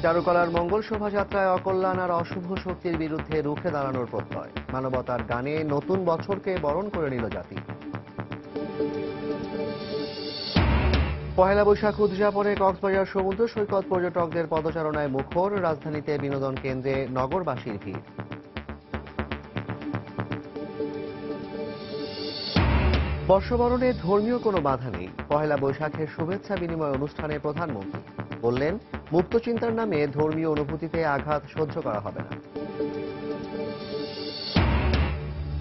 চারুকলার মঙ্গল শোভাযাত্রায় অকল্যাণ আর অশুভ শক্তির বিরুদ্ধে রুখে দাঁড়ানোর প্রত্যয়। মানবতার গানে নতুন বছরকে বরণ করে নিল জাতি। পহেলা বৈশাখ উদযাপনে কক্সবাজার সমুদ্র সৈকত পর্যটকদের পদচারণায় মুখর। রাজধানীতে বিনোদন কেন্দ্রে নগরবাসীর ভিড়। বর্ষবরণে ধর্মীয় কোনো বাধা নেই। পহেলা বৈশাখের শুভেচ্ছা বিনিময় অনুষ্ঠানে প্রধানমন্ত্রী বললেন, মুক্ত চিন্তার নামে ধর্মীয় অনুভূতিতে আঘাত সহ্য করা হবে না।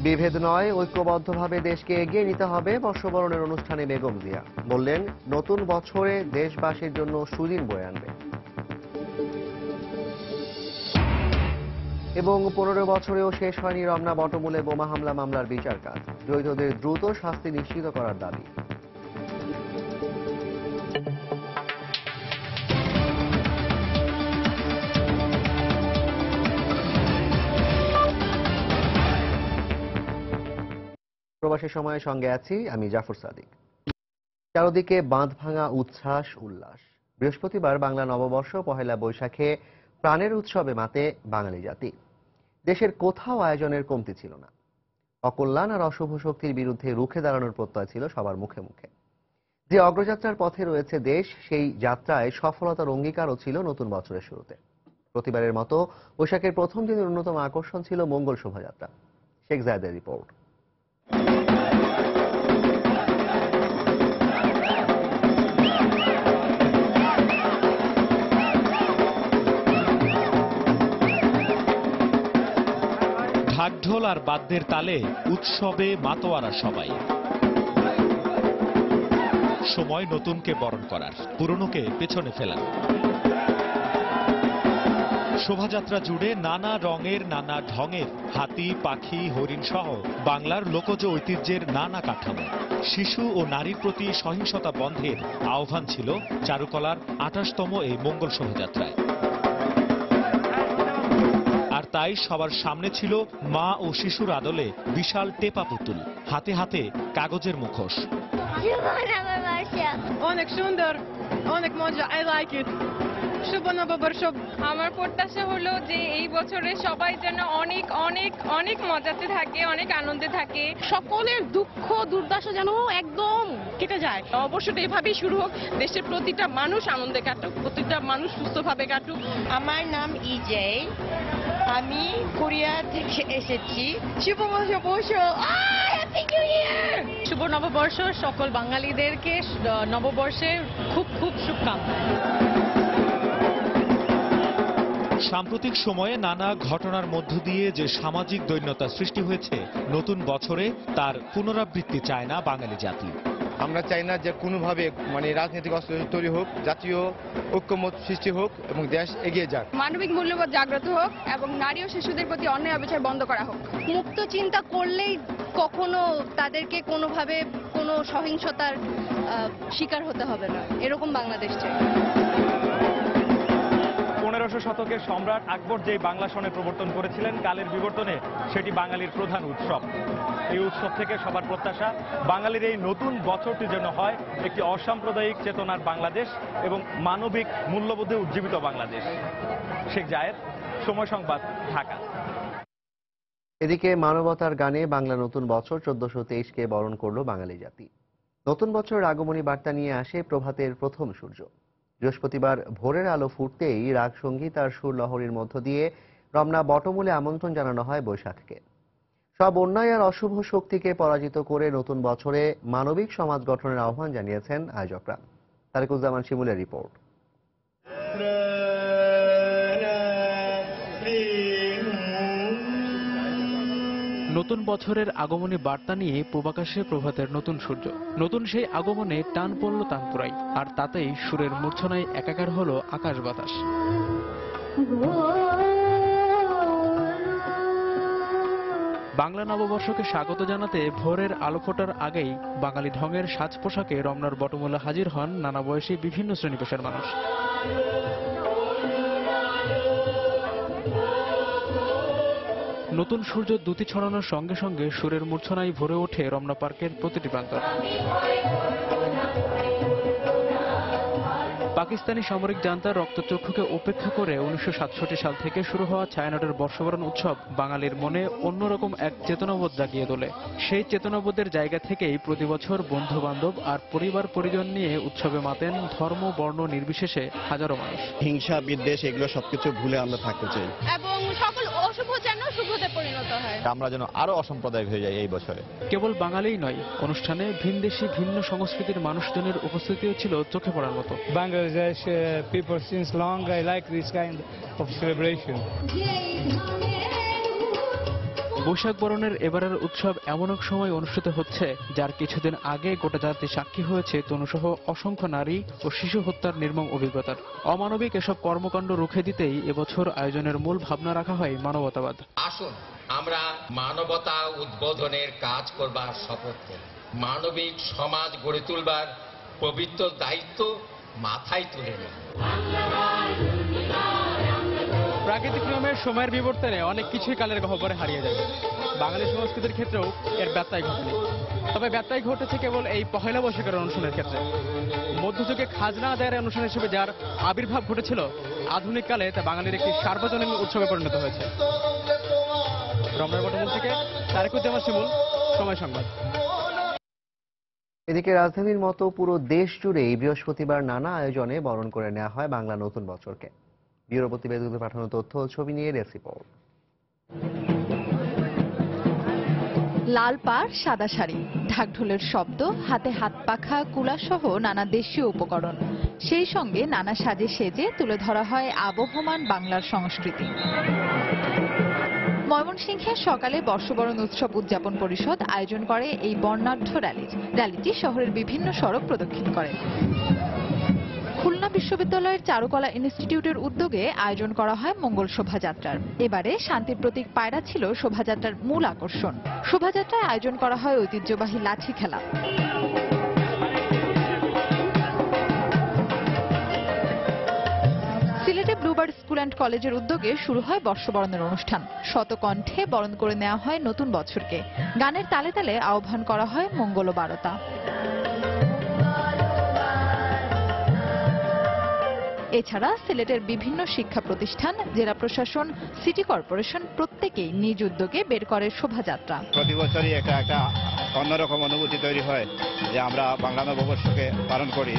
বিভেদ নয়, ঐক্যবদ্ধভাবে দেশকে এগিয়ে নিতে হবে। বর্ষবরণের অনুষ্ঠানে বেগম জিয়া বললেন, নতুন বছরে দেশবাসীর জন্য সুদিন বয়ে আনবে। এবং 15 বছরেও শেষ হয়নি রমনা বটমূলে বোমা হামলা মামলার বিচার কাজ। জড়িতদের দ্রুত শাস্তি নিশ্চিত করার দাবি। প্রবাসী সময়ের সঙ্গে আছি আমি জাফর সাদিক। চারদিকে বাঁধ ভাঙা উচ্ছ্বাস উল্লাস। বৃহস্পতিবার বাংলা নববর্ষ পহেলা বৈশাখে প্রাণের উৎসবে মাতে বাঙালি জাতি। দেশের কোথাও আয়োজনের কমতি ছিল না। অকল্যাণ আর অশুভ শক্তির বিরুদ্ধে রুখে দাঁড়ানোর প্রত্যয় ছিল সবার মুখে মুখে। যে অগ্রযাত্রার পথে রয়েছে দেশ, সেই যাত্রায় সফলতার অঙ্গীকারও ছিল নতুন বছরের শুরুতে। প্রতিবারের মতো বৈশাখের প্রথম দিনের অন্যতম আকর্ষণ ছিল মঙ্গল শোভাযাত্রা। শেখ জায়েদের রিপোর্ট। ঢাকঢোল আর বাদ্যের তালে উৎসবে মাতোয়ারা সবাই। সময় নতুনকে বরণ করার, পুরনোকে পেছনে ফেলার। শোভাযাত্রা জুড়ে নানা রঙের নানা ঢঙের হাতি, পাখি, হরিণ সহ বাংলার লোকজ ঐতিহ্যের নানা কাঠামো। শিশু ও নারীর প্রতি সহিংসতা বন্ধের আহ্বান ছিল চারুকলার 28তম এই মঙ্গল শোভাযাত্রায়। আর তাই সবার সামনে ছিল মা ও শিশুর আদলে বিশাল টেপা পুতুল, হাতে হাতে কাগজের মুখোশ। অনেক সুন্দর, অনেক মজা, আই লাইক ইট। শুভ নববর্ষ। আমার প্রত্যাশা হলো যে এই বছরে সবাই যেন অনেক অনেক অনেক মজাতে থাকে, অনেক আনন্দে থাকে। সকলের দুঃখ দুর্দশা যেন একদম কেটে যায়। অবশ্যই এভাবেই শুরু হোক, দেশের প্রতিটা মানুষ আনন্দে কাটুক, প্রতিটা মানুষ সুস্থভাবে কাটুক। আমার নাম ইজে, আমি কোরিয়া থেকে এসেছি। শুভ নববর্ষ, হ্যাপি নিউ ইয়ার। শুভ নববর্ষ, সকল বাঙালিদেরকে নববর্ষের খুব খুব শুভকামনা। সাম্প্রতিক সময়ে নানা ঘটনার মধ্য দিয়ে যে সামাজিক দৈন্যতা সৃষ্টি হয়েছে, নতুন বছরে তার পুনরাবৃত্তি চায় না বাঙালি জাতি। আমরা চাই না যে কোনোভাবে রাজনৈতিক অস্থিরতা তৈরি হোক, জাতীয় ঐক্যমত সৃষ্টি হোক এবং দেশ এগিয়ে যাক। মানবিক মূল্যবোধ জাগ্রত হোক এবং নারী ও শিশুদের প্রতি অন্যায় অবিচার বন্ধ করা হোক। মুক্ত চিন্তা করলেই কখনো তাদেরকে কোনোভাবে কোনো সহিংসতার শিকার হতে হবে না, এরকম বাংলাদেশ চাই। 1500 শতকের সম্রাট আকবর যেই বাংলা সনের প্রবর্তন করেছিলেন, কালের বিবর্তনে সেটি বাঙালির প্রধান উৎসব। এই উৎসব থেকে সবার প্রত্যাশা বাঙালির এই নতুন বছরটি যেন হয় একটি অসাম্প্রদায়িক চেতনার বাংলাদেশ এবং মানবিক মূল্যবোধে উজ্জীবিত বাংলাদেশ। শেখ জায়েদ, সময় সংবাদ, ঢাকা। এদিকে মানবতার গানে বাংলা নতুন বছর 1423কে বরণ করল বাঙালি জাতি। নতুন বছরের আগমনী বার্তা নিয়ে আসে প্রভাতের প্রথম সূর্য। বৃহস্পতিবার ভোরের আলো ফুটতেই রাগ সঙ্গীত আর সুর লহরীর মধ্য দিয়ে রমনা বটমূলে আমন্ত্রণ জানানো হয় বৈশাখকে। সব অন্যায় আর অশুভ শক্তিকে পরাজিত করে নতুন বছরে মানবিক সমাজ গঠনের আহ্বান জানিয়েছেন আয়োজকরা। তারেকুজ্জামান শিমুলের রিপোর্ট। নতুন বছরের আগমনী বার্তা নিয়ে পূবাকাশে প্রভাতের নতুন সূর্য। নতুন সেই আগমনে টান পড়ল তানপুরাই, আর তাতেই সুরের মূর্ছনায় একাকার হলো আকাশ বাতাস। বাংলা নববর্ষকে স্বাগত জানাতে ভোরের আলো ফোটার আগেই বাঙালি ঢঙের সাজ পোশাকে রমনার বটমূলে হাজির হন নানা বয়সী বিভিন্ন শ্রেণী পেশার মানুষ। নতুন সূর্য দ্যুতি ছড়ানোর সঙ্গে সঙ্গে সুরের মূর্ছনায় ভরে ওঠে রমনা পার্কের প্রতিটি প্রান্তর। পাকিস্তানি সামরিক জান্তার রক্তচক্ষুকে উপেক্ষা করে 1967 সাল থেকে শুরু হওয়া ছায়ানটের বর্ষবরণ উৎসব বাঙালির মনে অন্যরকম এক চেতনাবোধ জাগিয়ে তোলে। সেই চেতনাবোধের জায়গা থেকেই প্রতি বছর বন্ধু বান্ধব আর পরিবার পরিজন নিয়ে উৎসবে মাতেন ধর্ম বর্ণ নির্বিশেষে হাজারো মানুষ। হিংসা বিদ্বেষ এগুলো সবকিছু ভুলে আমরা থাকতে চাই এবং সকল অশুভ যেন শুভতে পরিণত হয়। আমরা যেন আরো অসাম্প্রদায়িক হয়ে যাই এই বছরে। কেবল বাঙালিই নয়, অনুষ্ঠানে ভিনদেশি ভিন্ন সংস্কৃতির মানুষজনের উপস্থিতিও ছিল চোখে পড়ার মতো। Bangladesh people since long I like this kind of celebration. Boishakh বরণের এবারের উৎসব এমন এক সময় অনুষ্ঠিত হচ্ছে যার কিছুদিন আগে গোটা জাতি সাক্ষী হয়েছে তনুসহ অসংখ্য নারী ও শিশু হত্যার নির্মম অভিজ্ঞতার। অমানবিক এসব কর্মকাণ্ড রুখে দিতেই এবছর আয়োজনের মূল ভাবনা রাখা হয় মানবতাবাদ। আসুন আমরা মানবতা উদ্বোধনের কাজ করবার শপথ করি। মানবিক সমাজ গড়ে তুলবার পবিত্র দায়িত্ব মাথায় তুলে নিই। প্রাকৃতিক নিয়মের সময়ের বিবর্তনে অনেক কিছুই কালের গহ্বরে হারিয়ে যাবে। বাঙালি সংস্কৃতির ক্ষেত্রেও এর ব্যত্যয় ঘটেনি। তবে ব্যত্যয় ঘটেছে কেবল এই পহেলা বৈশাখের অনুষ্ঠানের ক্ষেত্রে। মধ্যযুগে খাজনা আদায়ের অনুষ্ঠান হিসেবে যার আবির্ভাব ঘটেছিল, আধুনিক কালে তা বাঙালির একটি সার্বজনীন উৎসবে পরিণত হয়েছে। রমনার বটমূল থেকে তারেকুজ্জামান শিমুল, সময় সংবাদ। এদিকে রাজধানীর মতো পুরো দেশ জুড়েই বৃহস্পতিবার নানা আয়োজনে বরণ করে নেওয়া হয় বাংলা নতুন বছরকে। ব্যুরো প্রতিবেদকদের পাঠানো তথ্য ও ছবি নিয়ে ডেস্ক রিপোর্ট। লাল পাড়, সাদা শাড়ি, ঢাকঢোলের শব্দ, হাতে হাত পাখা, কুলাসহ নানা দেশীয় উপকরণ, সেই সঙ্গে নানা সাজে সেজে তুলে ধরা হয় আবহমান বাংলার সংস্কৃতি। ময়মনসিংহে সকালে বর্ষবরণ উৎসব উদযাপন পরিষদ আয়োজন করে এই বর্ণাঢ্য র্যালিটি শহরের বিভিন্ন সড়ক প্রদক্ষিণ করে। খুলনা বিশ্ববিদ্যালয়ের চারুকলা ইনস্টিটিউটের উদ্যোগে আয়োজন করা হয় মঙ্গল শোভাযাত্রার। এবারে শান্তির প্রতীক পায়রা ছিল শোভাযাত্রার মূল আকর্ষণ। শোভাযাত্রায় আয়োজন করা হয় ঐতিহ্যবাহী লাঠি খেলা। সিলেটে ব্লুবার্ড স্কুল অ্যান্ড কলেজের উদ্যোগে শুরু হয় বর্ষবরণের অনুষ্ঠান। শতকণ্ঠে বরণ করে নেওয়া হয় নতুন বছরকে। গানের তালে তালে আহ্বান করা হয় মঙ্গল বারতা। এছাড়া সিলেটের বিভিন্ন শিক্ষা প্রতিষ্ঠান, জেলা প্রশাসন, সিটি কর্পোরেশন প্রত্যেকেই নিজ উদ্যোগে বের করে শোভাযাত্রা। প্রতি বছরই একটা অন্যরকম অনুভূতি তৈরি হয় যে আমরা বাংলা নববর্ষকে পালন করি।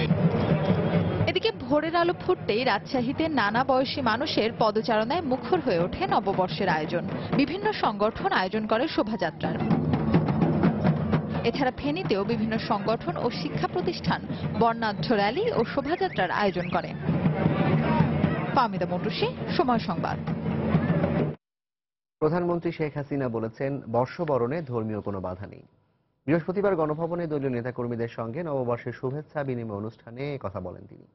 এদিকে ভোরের আলো ফুটতেই রাজশাহীতে নানা বয়সী মানুষের পদচারণায় মুখর হয়ে ওঠে নববর্ষের আয়োজন। বিভিন্ন সংগঠন আয়োজন করে শোভাযাত্রার। এছাড়া ফেনীতেও বিভিন্ন সংগঠন ও শিক্ষা প্রতিষ্ঠান বর্ণাঢ্য র্যালি ও শোভাযাত্রার আয়োজন করে। ফাহমিদা মন্টুসী, সময় সংবাদ। প্রধানমন্ত্রী শেখ হাসিনা বলেছেন, বর্ষবরণে ধর্মীয় কোনো বাধা নেই। বৃহস্পতিবার গণভবনে দলীয় নেতাকর্মীদের সঙ্গে নববর্ষের শুভেচ্ছা বিনিময় অনুষ্ঠানে কথা বলেন তিনি।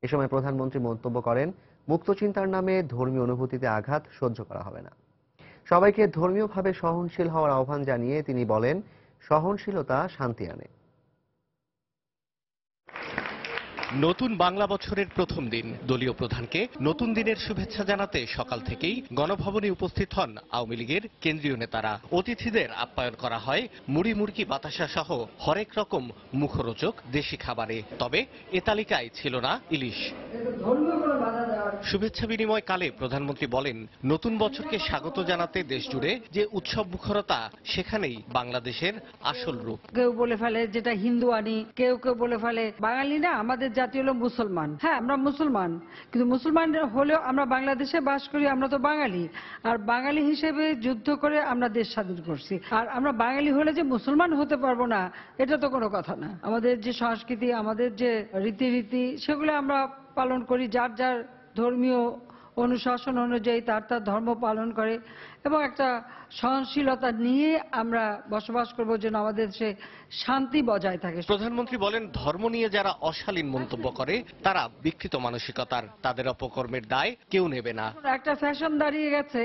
এ সময় প্রধানমন্ত্রী মন্তব্য করেন, মুক্ত চিন্তার নামে ধর্মীয় অনুভূতিতে আঘাত সহ্য করা হবে না। সবাইকে ধর্মীয়ভাবে সহনশীল হওয়ার আহ্বান জানিয়ে তিনি বলেন, সহনশীলতা শান্তি আনে। নতুন বাংলা বছরের প্রথম দিন দলীয় প্রধানকে নতুন দিনের শুভেচ্ছা জানাতে সকাল থেকেই গণভবনে উপস্থিত হন আওয়ামী লীগের কেন্দ্রীয় নেতারা। অতিথিদের আপ্যায়ন করা হয় মুড়ি মুড়কি বাতাসা সহ হরেক রকম মুখরোচক দেশি খাবারে। তবে এ তালিকায় ছিল না ইলিশ। শুভেচ্ছা বিনিময় কালে প্রধানমন্ত্রী বলেন, নতুন বছরকে স্বাগত জানাতে দেশ জুড়ে যে উৎসব মুখরতা, সেখানেই বাংলাদেশের আসল রূপ। কেউ বলে ফেলে যেটা হিন্দু আনি, কেউ কেউ বলে ফেলে বাঙালি না, আমাদের জাতি হলো মুসলমান। হ্যাঁ, আমরা মুসলমান, কিন্তু মুসলমান হলেও আমরা বাংলাদেশে বাস করি, আমরা তো বাঙালি। আর বাঙালি হিসেবে যুদ্ধ করে আমরা দেশ স্বাধীন করছি। আর আমরা বাঙালি হলে যে মুসলমান হতে পারবো না, এটা তো কোনো কথা না। আমাদের যে সংস্কৃতি, আমাদের যে রীতিনীতি, সেগুলো আমরা পালন করি। যার যার ধর্মীয় অনুশাসন অনুযায়ী তার তার ধর্ম পালন করে এবং একটা সহনশীলতা নিয়ে আমরা বসবাস করব, যেন আমাদের দেশে শান্তি বজায় থাকে। প্রধানমন্ত্রী বলেন, ধর্ম নিয়ে যারা অশালীন মন্তব্য করে তারা বিকৃত মানসিকতার, তাদের অপকর্মের দায় কেউ নেবে না। একটা ফ্যাশন দাঁড়িয়ে গেছে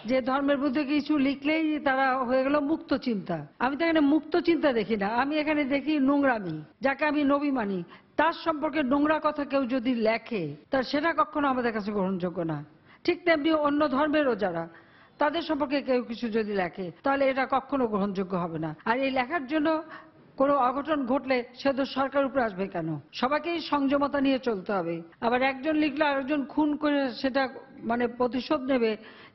যে ধর্মের মধ্যে কিছু লিখলেই তারা হয়ে গেল মুক্ত চিন্তা। আমি তো এখানে মুক্ত চিন্তা দেখি না, আমি এখানে দেখি নোংরামি। যাকে আমি নবী মানি তার সম্পর্কে নোংরা কথা কেউ যদি লেখে, তার সেটা কখনো আমাদের কাছে গ্রহণযোগ্য না। ঠিক তেমনি অন্য ধর্মেরও যারা তাদের সম্পর্কে কেউ কিছু যদি লেখে তাহলে এটা কখনো গ্রহণযোগ্য হবে না। আর এই লেখার জন্য কোনো অঘটন ঘটলে সে তো সরকার উপরে আসবে কেন? সবাইকেই সংযমতা নিয়ে চলতে হবে। আবার একজন লিখলে আরেকজন খুন করে সেটা প্রতিশোধ নেবে,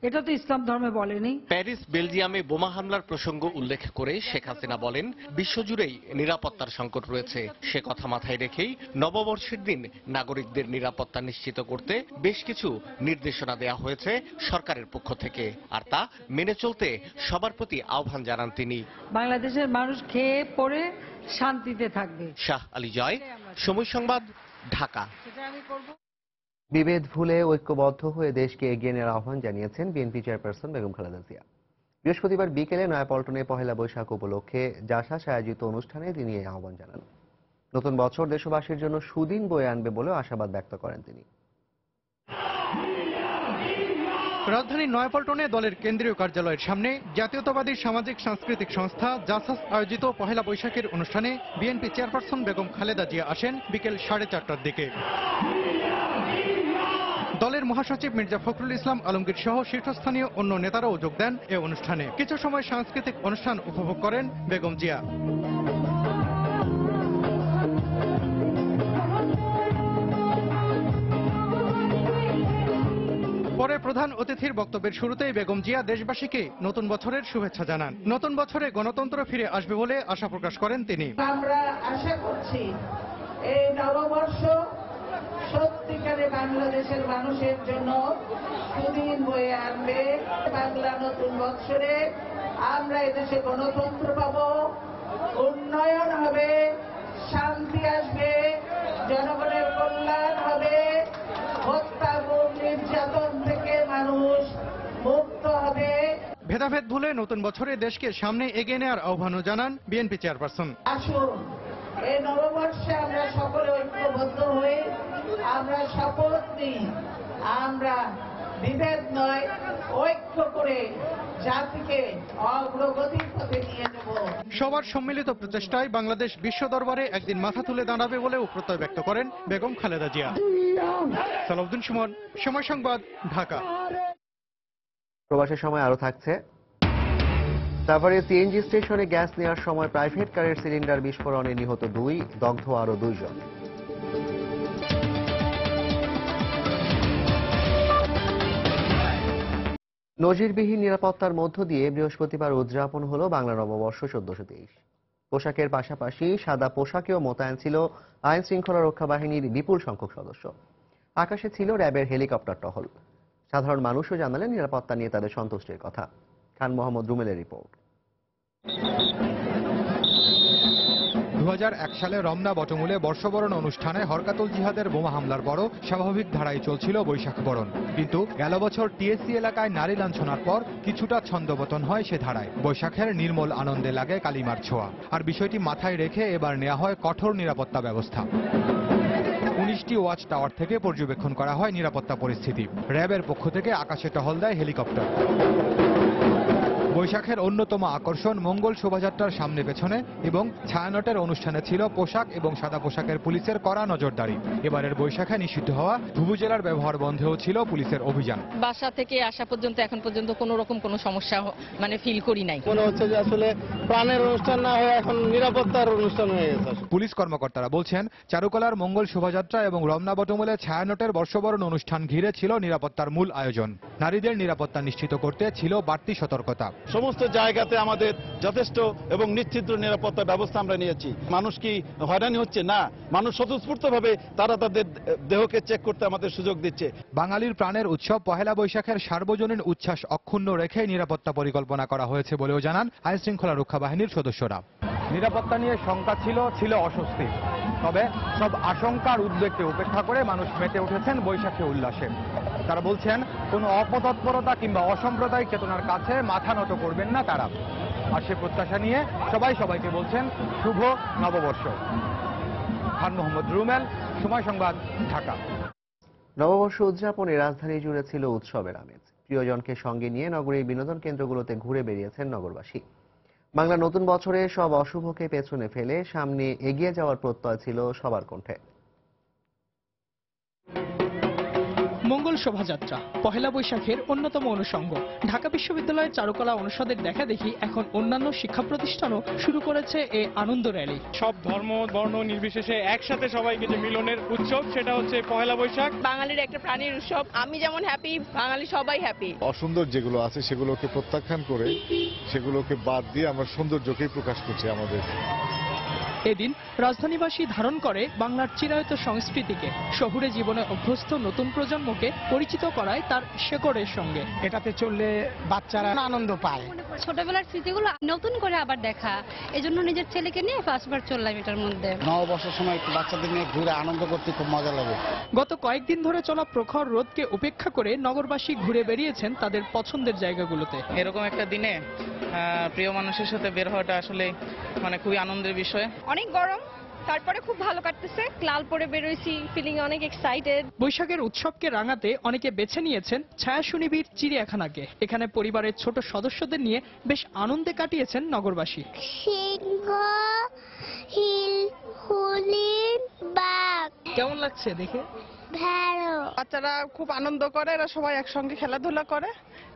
এটা তো ইসলাম ধর্মে বলেনি। প্যারিস বেলজিয়ামে বোমা হামলার প্রসঙ্গ উল্লেখ করে শেখ হাসিনা বলেন, বিশ্বজুড়েই নিরাপত্তার সংকট রয়েছে। সে কথা মাথায় রেখেই নববর্ষের দিন নাগরিকদের নিরাপত্তা নিশ্চিত করতে বেশ কিছু নির্দেশনা দেওয়া হয়েছে সরকারের পক্ষ থেকে, আর তা মেনে চলতে সবার প্রতি আহ্বান জানান তিনি। বাংলাদেশের মানুষ খেয়ে পড়ে শান্তিতে থাকবে। শাহ আলী জয়, সময় সংবাদ, ঢাকা। বিভেদ ভুলে ঐক্যবদ্ধ হয়ে দেশকে এগিয়ে নেওয়ার আহ্বান জানিয়েছেন বিএনপি চেয়ারপারসন বেগম খালেদা জিয়া। বৃহস্পতিবার বিকেলে নয়াপল্টনে পহেলা বৈশাখ উপলক্ষে জাসাস আয়োজিত অনুষ্ঠানে তিনি এই আহ্বান জানান। নতুন বছর দেশবাসীর জন্য সুদিন বয়ে আনবে বলেও আশাবাদ ব্যক্ত করেন তিনি। রাজধানীর নয়াপল্টনে দলের কেন্দ্রীয় কার্যালয়ের সামনে জাতীয়তাবাদী সামাজিক সাংস্কৃতিক সংস্থা জাসাস আয়োজিত পহেলা বৈশাখের অনুষ্ঠানে বিএনপি চেয়ারপারসন বেগম খালেদা জিয়া আসেন বিকেল 4:30টার দিকে। দলের মহাসচিব মির্জা ফখরুল ইসলাম আলমগীর সহ শীর্ষস্থানীয় অন্য নেতারাও যোগ দেন এ অনুষ্ঠানে। কিছু সময় সাংস্কৃতিক অনুষ্ঠান উপভোগ করেন বেগম জিয়া। পরে প্রধান অতিথির বক্তব্যের শুরুতেই বেগম জিয়া দেশবাসীকে নতুন বছরের শুভেচ্ছা জানান। নতুন বছরে গণতন্ত্র ফিরে আসবে বলে আশা প্রকাশ করেন তিনি। আমরা আশা করছি এই নববর্ষ সত্যিকারে বাংলাদেশের মানুষের জন্য সুদিন বয়ে আনবে। বাংলা নতুন বৎসরে আমরা এদেশে গণতন্ত্র পাব, উন্নয়ন হবে, শান্তি আসবে, জনগণের কল্যাণ হবে, হত্যা গুম নির্যাতন থেকে মানুষ মুক্ত হবে। ভেদাভেদ ভুলে নতুন বছরে দেশকে সামনে এগিয়ে নেওয়ার আহ্বানও জানান বিএনপি চেয়ারপারসন। আসুন এই নববর্ষে আমরা সকলে ঐক্যবদ্ধ হয়ে আমরা শপথ নিই, আমরা বিভেদ নয় ঐক্য করে জাতিকে অগ্রগতির পথে নিয়ে যাব। সবার সম্মিলিত প্রচেষ্টায় বাংলাদেশ বিশ্ব দরবারে একদিন মাথা তুলে দাঁড়াবে বলেও প্রত্যয় ব্যক্ত করেন বেগম খালেদা জিয়া। সালাউদ্দিন সুমন, সময় সংবাদ, ঢাকা। প্রবাসের সময় আরো থাকছে। সাভারে সিএনজি স্টেশনে গ্যাস নেওয়ার সময় প্রাইভেট কারের সিলিন্ডার বিস্ফোরণে নিহত 2, দগ্ধ আরো 2 জন। নজিরবিহীন নিরাপত্তার মধ্য দিয়ে বৃহস্পতিবার উদযাপন হলো বাংলা নববর্ষ 1423। পোশাকের পাশাপাশি সাদা পোশাকেও মোতায়েন ছিল আইন শৃঙ্খলা রক্ষা বাহিনীর বিপুল সংখ্যক সদস্য। আকাশে ছিল র্যাবের হেলিকপ্টার টহল। সাধারণ মানুষও জানালেন নিরাপত্তা নিয়ে তাদের সন্তুষ্টির কথা। খান মোহাম্মদ রুমেলের রিপোর্ট। 2001 সালে রমনা বটমূলে বর্ষবরণ অনুষ্ঠানে হরকাতুল জিহাদের বোমা হামলার পরও স্বাভাবিক ধারায় চলছিল বৈশাখ বরণ। কিন্তু গেল বছর টিএসসি এলাকায় নারী লাঞ্ছনার পর কিছুটা ছন্দপতন হয় সে ধারায়। বৈশাখের নির্মল আনন্দে লাগে কালিমার ছোঁয়া। আর বিষয়টি মাথায় রেখে এবার নেওয়া হয় কঠোর নিরাপত্তা ব্যবস্থা। 19টি ওয়াচ টাওয়ার থেকে পর্যবেক্ষণ করা হয় নিরাপত্তা পরিস্থিতি। র্যাবের পক্ষ থেকে আকাশে টহল দেয় হেলিকপ্টার। বৈশাখের অন্যতম আকর্ষণ মঙ্গল শোভাযাত্রার সামনে পেছনে এবং ছায়ানটের অনুষ্ঠানে ছিল পোশাক এবং সাদা পোশাকের পুলিশের কড়া নজরদারি। এবারের বৈশাখে নিষিদ্ধ হওয়া ধুবুজেলার ব্যবহার বন্ধেও ছিল পুলিশের অভিযান। বাসা থেকে আসা পর্যন্ত এখন পর্যন্ত কোনো রকম কোনো সমস্যা ফিল করি নাই। মনে হচ্ছে যে আসলে প্রাণের অনুষ্ঠান না হয়ে এখন নিরাপত্তার অনুষ্ঠান হয়ে গেছে। পুলিশ কর্মকর্তারা বলছেন, চারুকলার মঙ্গল শোভাযাত্রা এবং রমনা বটমূলে ছায়ানটের বর্ষবরণ অনুষ্ঠান ঘিরে ছিল নিরাপত্তার মূল আয়োজন। নারীদের নিরাপত্তা নিশ্চিত করতে ছিল বাড়তি সতর্কতা। সমস্ত জায়গাতে আমাদের যথেষ্ট এবং নিশ্চিত নিরাপত্তা ব্যবস্থা আমরা নিয়েছি। মানুষ কি হয়রানি হচ্ছে না, মানুষ স্বতঃস্ফূর্তভাবে তারা তাদের দেহকে চেক করতে আমাদের সুযোগ দিচ্ছে। বাঙালির প্রাণের উৎসব পহেলা বৈশাখের সার্বজনীন উচ্ছ্বাস অক্ষুণ্ণ রেখে নিরাপত্তা পরিকল্পনা করা হয়েছে বলেও জানান আইন শৃঙ্খলা রক্ষা বাহিনীর সদস্যরা। নিরাপত্তা নিয়ে শঙ্কা ছিল অস্বস্তি, তবে সব আশঙ্কার উদ্বেগকে উপেক্ষা করে মানুষ মেতে উঠেছেন বৈশাখী উল্লাসে। তারা বলছেন, কোনো অপতৎপরতা কিংবা অসাম্প্রদায়িক চেতনার কাছে মাথা নত করবেন না তারা। আর সে প্রত্যাশা নিয়ে সবাইকে বলছেন শুভ নববর্ষ। খান মোহাম্মদ রুমেল, সময় সংবাদ, ঢাকা। নববর্ষ উদযাপনে রাজধানী জুড়ে ছিল উৎসবের আমেজ। প্রিয়জনকে সঙ্গে নিয়ে নগরীর বিনোদন কেন্দ্রগুলোতে ঘুরে বেরিয়েছেন নগরবাসী। বাংলা নতুন বছরে সব অশুভকে পেছনে ফেলে সামনে এগিয়ে যাওয়ার প্রত্যয় ছিল সবার কণ্ঠে। মঙ্গল শোভাযাত্রা পহেলা বৈশাখের অন্যতম অনুষঙ্গ। ঢাকা বিশ্ববিদ্যালয়ের চারুকলা অনুষদের দেখা দেখি এখন অন্যান্য শিক্ষা প্রতিষ্ঠানও শুরু করেছে এই আনন্দ র্যালি। সব ধর্ম বর্ণ নির্বিশেষে একসাথে সবাইকে যে মিলনের উৎসব, সেটা হচ্ছে পহেলা বৈশাখ। বাঙালির একটা প্রাণীর উৎসব। আমি যেমন হ্যাপি, বাঙালি সবাই হ্যাপি। অসুন্দর যেগুলো আছে সেগুলোকে প্রত্যাখ্যান করে সেগুলোকে বাদ দিয়ে আমরা সৌন্দর্যকেই প্রকাশ করছি আমাদের। এদিন রাজধানীবাসী ধারণ করে বাংলার চিরায়ত সংস্কৃতিকে, শহুরে জীবনে অভ্যস্ত নতুন প্রজন্মকে পরিচিত করায় তার শেকড়ের সঙ্গে। এটাতে চললে বাচ্চারা আনন্দ পায়। ছোটবেলার স্মৃতিগুলো নতুন করে আবার দেখা, এজন্য নিজের ছেলেকে নিয়ে ফার্স্টবার চললাম এটার মধ্যে। নববর্ষের সময় একটু বাচ্চাদের নিয়ে ঘুরে আনন্দ করতে খুব মজা লাগে। গত কয়েকদিন ধরে চলা প্রখর রোদকে উপেক্ষা করে নগরবাসী ঘুরে বেরিয়েছেন তাদের পছন্দের জায়গাগুলোতে। এরকম একটা দিনে প্রিয় মানুষের সাথে বের হওয়াটা আসলে খুবই আনন্দের বিষয়। অনেক গরম, তারপরে খুব ভালো কাটতেছে। লাল পরে বেরোইছি, ফিলিং অনেক এক্সাইটেড। বৈশাখের উৎসবকে রাঙাতে অনেকে বেছে নিয়েছেন ছায়া সুনিবিড় চিড়িয়াখানাকে। এখানে পরিবারের ছোট সদস্যদের নিয়ে বেশ আনন্দে কাটিয়েছেন নগরবাসী। সিংহ, হিল, হরিণ, বাঘ। কেমন লাগছে দেখে? ভালো। বাচ্চারা খুব আনন্দ করে, এরা সবাই একসঙ্গে খেলাধুলা করে,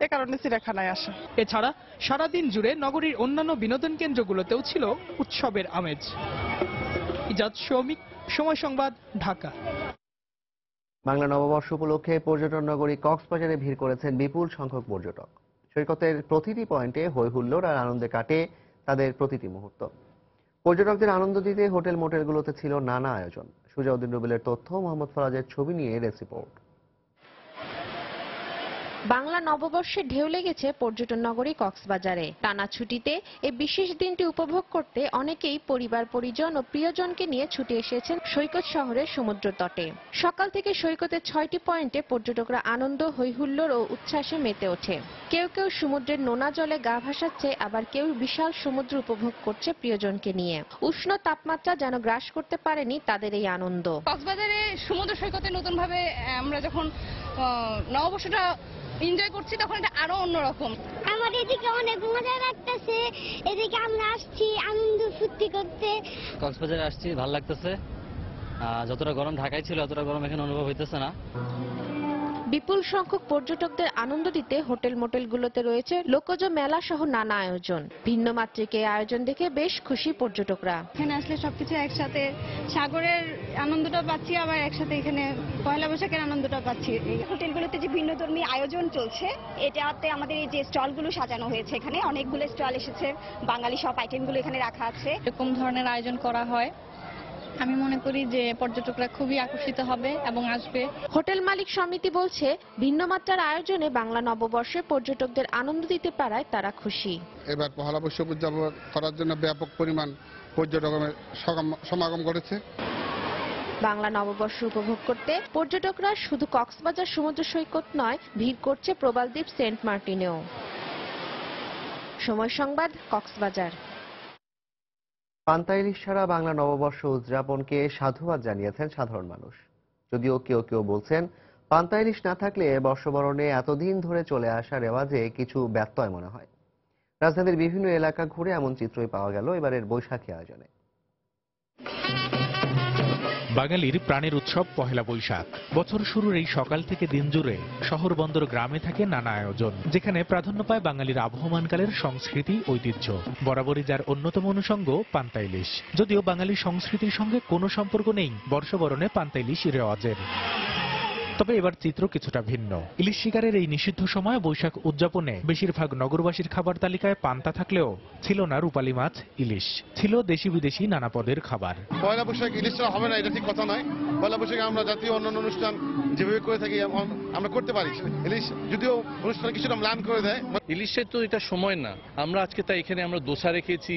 এ কারণে চিড়িয়াখানায় আসে। এছাড়া সারাদিন জুড়ে নগরীর অন্যান্য বিনোদন কেন্দ্রগুলোতেও ছিল উৎসবের আমেজ। ইজাজ শৌমিক, সময় সংবাদ, ঢাকা। বাংলা নববর্ষ উপলক্ষে পর্যটন নগরী কক্সবাজারে ভিড় করেছেন বিপুল সংখ্যক পর্যটক। সৈকতের প্রতিটি পয়েন্টে হৈ হুল্লোড় আর আনন্দে কাটে তাদের প্রতিটি মুহূর্ত। পর্যটকদের আনন্দ দিতে হোটেল মোটেলগুলোতে ছিল নানা আয়োজন। সুজাউদ্দিন রুবেলের তথ্য, মোহাম্মদ ফরাজের ছবি নিয়ে ডেস্ক রিপোর্ট। বাংলা নববর্ষে ঢেউ লেগেছে পর্যটন নগরী কক্সবাজারে। টানা ছুটিতে এই বিশেষ দিনটি উপভোগ করতে অনেকেই পরিবার পরিজন ও প্রিয়জনকে নিয়ে ছুটে এসেছেন সৈকত শহরের সমুদ্র তটে। সকাল থেকে সৈকতের 6টি পয়েন্টে পর্যটকরা আনন্দ, হৈহুল্লোড় ও উচ্ছ্বাসে মেতে ওঠে। কেউ কেউ সমুদ্রের নোনা জলে গা ভাসাচ্ছে, আবার কেউ বিশাল সমুদ্র উপভোগ করছে প্রিয়জনকে নিয়ে। উষ্ণ তাপমাত্রা যেন গ্রাস করতে পারেনি তাদের এই আনন্দ। কক্সবাজারে সমুদ্র সৈকতে নতুন ভাবে আমরা যখন নববর্ষটা এনজয় করছি তখন এটা আরো অন্যরকম। আমার এদিকে অনেক মজা লাগতেছে, এদিকে আমরা আসছি আনন্দ ফুর্তি করতে। কক্সবাজারে আসছি, ভালো লাগতেছে। যতটা গরম ঢাকায় ছিল অতটা গরম এখানে অনুভব হইতেছে না। বিপুল সংখ্যক পর্যটকদের আনন্দ দিতে হোটেল মোটেলগুলোতে রয়েছে লোকজ মেলা সহ নানা আয়োজন। ভিন্ন মাত্রিক এই আয়োজন দেখে বেশ খুশি পর্যটকরা। এখানে আসলে সবকিছু একসাথে, সাগরের আনন্দটা পাচ্ছি, আবার একসাথে এখানে পয়লা বৈশাখের আনন্দটা পাচ্ছি। হোটেলগুলোতে যে ভিন্নধর্মী আয়োজন চলছে, এটাতে আমাদের এই যে স্টলগুলো সাজানো হয়েছে, এখানে অনেকগুলো স্টল এসেছে, বাঙালি সব আইটেমগুলো এখানে রাখা আছে। এরকম ধরনের আয়োজন করা হয়, আমি মনে করি যে পর্যটকরা খুবই আকর্ষিত হবে এবং আসবে। হোটেল মালিক সমিতি বলছে, ভিন্ন মাত্রার আয়োজনে বাংলা নববর্ষে পর্যটকদের আনন্দ দিতে পারায় তারা খুশি। এবার পহেলা বৈশাখ উদযাপন করার জন্য ব্যাপক পরিমাণ পর্যটকের সমাগম ঘটেছে। বাংলা নববর্ষ উপভোগ করতে পর্যটকরা শুধু কক্সবাজার সমুদ্র সৈকত নয়, ভিড় করছে প্রবালদ্বীপ, সেন্ট মার্টিনেও। সময় সংবাদ, কক্সবাজার। পান্তা ইলিশ ছাড়া বাংলা নববর্ষ উদযাপনকে সাধুবাদ জানিয়েছেন সাধারণ মানুষ। যদিও কেউ কেউ বলছেন, পান্তা ইলিশ না থাকলে বর্ষবরণে এতদিন ধরে চলে আসা রেওয়াজে কিছু ব্যত্যয় মনে হয়। রাজধানীর বিভিন্ন এলাকা ঘুরে এমন চিত্রই পাওয়া গেল এবারের বৈশাখী আয়োজনে। বাঙালির প্রাণের উৎসব পহেলা বৈশাখ। বছর শুরুর এই সকাল থেকে দিন জুড়ে শহর বন্দর গ্রামে থাকে নানা আয়োজন, যেখানে প্রাধান্য পায় বাঙালির আবহমানকালের সংস্কৃতি, ঐতিহ্য। বরাবরই যার অন্যতম অনুষঙ্গ পান্তা ইলিশ। যদিও বাঙালি সংস্কৃতির সঙ্গে কোনো সম্পর্ক নেই বর্ষবরণে পান্তা ইলিশ রেওয়াজের। তবে এবার চিত্র কিছুটা ভিন্ন। ইলিশ শিকারের এই নিষিদ্ধ সময় বৈশাখ উদযাপনে বেশিরভাগ নগরবাসীর খাবার তালিকায় পান্তা থাকলেও ছিল না রূপালী মাছ, ইলিশ। ছিল দেশি বিদেশি নানা পদের খাবার। পয়লা বৈশাখ ইলিশটা হবে না এটা ঠিক কথা নয়। পয়লা বৈশাখে আমরা জাতীয় অন্যান্য অনুষ্ঠান যেভাবে করে থাকি আমরা করতে পারি। ইলিশ যদিও অনুষ্ঠান কিছুটা ম্লান করে দেয়। ইলিশের তো এটা সময় না। আমরা আজকে তাই এখানে আমরা দোসা রেখেছি,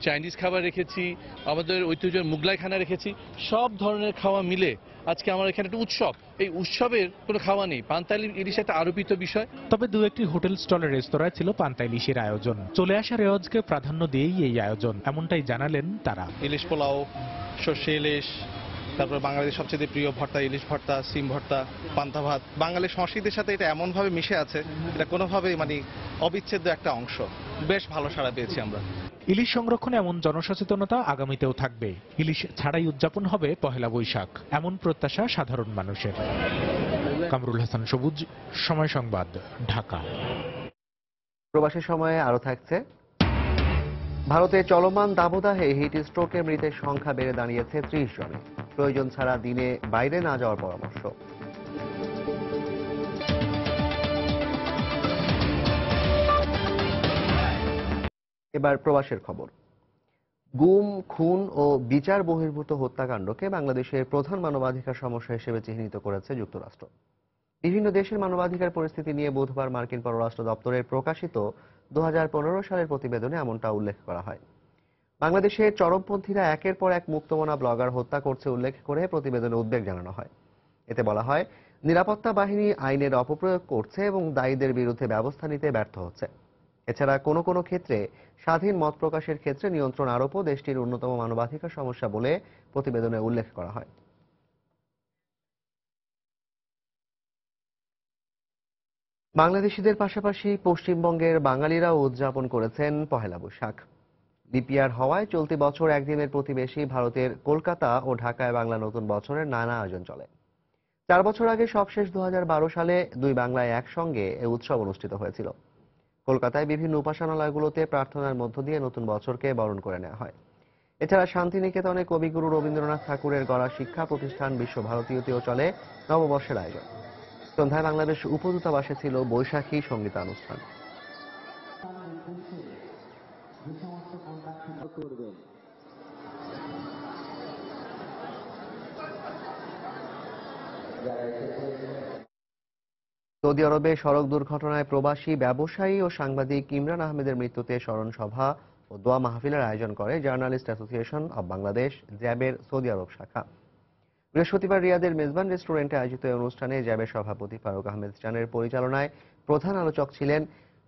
চাইনিজ খাবার রেখেছি, আমাদের ঐতিহ্যের মুগলাই খানা রেখেছি। সব ধরনের খাওয়া মিলে আজকে আমার এখানে একটা উৎসব। এই উৎসবের কোনো খাওয়া নেই। পান্তা ইলিশ একটা আরোপিত বিষয়। তবে দু একটি হোটেল স্টলের রেস্তোরাঁয় ছিল পান্তা ইলিশের আয়োজন। চলে আসা রেওয়াজকে প্রাধান্য দিয়েই এই আয়োজন, এমনটাই জানালেন তারা। ইলিশ পোলাও, সর্ষে ইলিশ, তারপর বাঙালিদের সবচেয়ে প্রিয় ভর্তা, ইলিশ ভর্তা, সিম ভর্তা, পান্তা ভাত। বাঙালির সংস্কৃতির সাথে এটা এমনভাবে মিশে আছে, এটা কোনোভাবেই অবিচ্ছেদ্য একটা অংশ। বেশ ভালো সাড়া পেয়েছি আমরা। ইলিশ সংরক্ষণে এমন জনসচেতনতা আগামীতেও থাকবে। ইলিশ ছাড়াই উদযাপন হবে পহেলা বৈশাখ, এমন প্রত্যাশা সাধারণ মানুষের। কামরুল হাসান সবুজ, সময় সংবাদ, ঢাকা। প্রবাসী সময়ে আরো থাকছে, ভারতে চলমান দাবদাহে হিট স্ট্রোকে মৃতের সংখ্যা বেড়ে দাঁড়িয়েছে 30 জনে। প্রয়োজন ছাড়া দিনে বাইরে না যাওয়ার পরামর্শ। এবার প্রবাসের খবর। গুম, খুন ও বিচার বহির্ভূত হত্যাকাণ্ডকে বাংলাদেশের প্রধান মানবাধিকার সমস্যা হিসেবে চিহ্নিত করেছে যুক্তরাষ্ট্র। বিভিন্ন দেশের মানবাধিকার পরিস্থিতি নিয়ে বুধবার মার্কিন পররাষ্ট্র দপ্তরের প্রকাশিত 2015 সালের প্রতিবেদনে এমনটা উল্লেখ করা হয়। বাংলাদেশে চরমপন্থীরা একের পর এক মুক্তমনা ব্লগার হত্যা করছে উল্লেখ করে প্রতিবেদনে উদ্বেগ জানানো হয়। এতে বলা হয়, নিরাপত্তা বাহিনী আইনের অপপ্রয়োগ করছে এবং দায়ীদের বিরুদ্ধে ব্যবস্থা নিতে ব্যর্থ হচ্ছে। এছাড়া কোনো কোনো ক্ষেত্রে স্বাধীন মত প্রকাশের ক্ষেত্রে নিয়ন্ত্রণ আরোপও দেশটির অন্যতম মানবাধিকার সমস্যা বলে প্রতিবেদনে উল্লেখ করা হয়। বাংলাদেশিদের পাশাপাশি পশ্চিমবঙ্গের বাঙালিরাও উদযাপন করেছেন পহেলা বৈশাখ। লিপিয়ার হওয়ায় চলতি বছর একদিনের প্রতিবেশী ভারতের কলকাতা ও ঢাকায় বাংলা নতুন বছরের নানা আয়োজন চলে। 4 বছর আগে সবশেষ 2012 সালে দুই বাংলায় একসঙ্গে এ উৎসব অনুষ্ঠিত হয়েছিল। কলকাতায় বিভিন্ন উপাসনালয়গুলোতে প্রার্থনার মধ্য দিয়ে নতুন বছরকে বরণ করে নেওয়া হয়। এছাড়া শান্তিনিকেতনে কবিগুরু রবীন্দ্রনাথ ঠাকুরের গড়া শিক্ষা প্রতিষ্ঠান বিশ্বভারতীতেও চলে নববর্ষের আয়োজন। সন্ধ্যায় বাংলাদেশ উপদূতাবাসে ছিল বৈশাখী সঙ্গীতানুষ্ঠান। সৌদি আরবে সড়ক দুর্ঘটনায় প্রবাসী ব্যবসায়ী ও সাংবাদিক ইমরান আহমেদের মৃত্যুতে স্মরণ সভা ও দোয়া মাহফিলের আয়োজন করে জার্নালিস্ট অ্যাসোসিয়েশন অব বাংলাদেশ, জ্যাবের সৌদি আরব শাখা। বৃহস্পতিবার রিয়াদের মেজবান রেস্টুরেন্টে আয়োজিত এই অনুষ্ঠানে জ্যাবের সভাপতি ফারুক আহমেদ চানের পরিচালনায় প্রধান আলোচক ছিলেন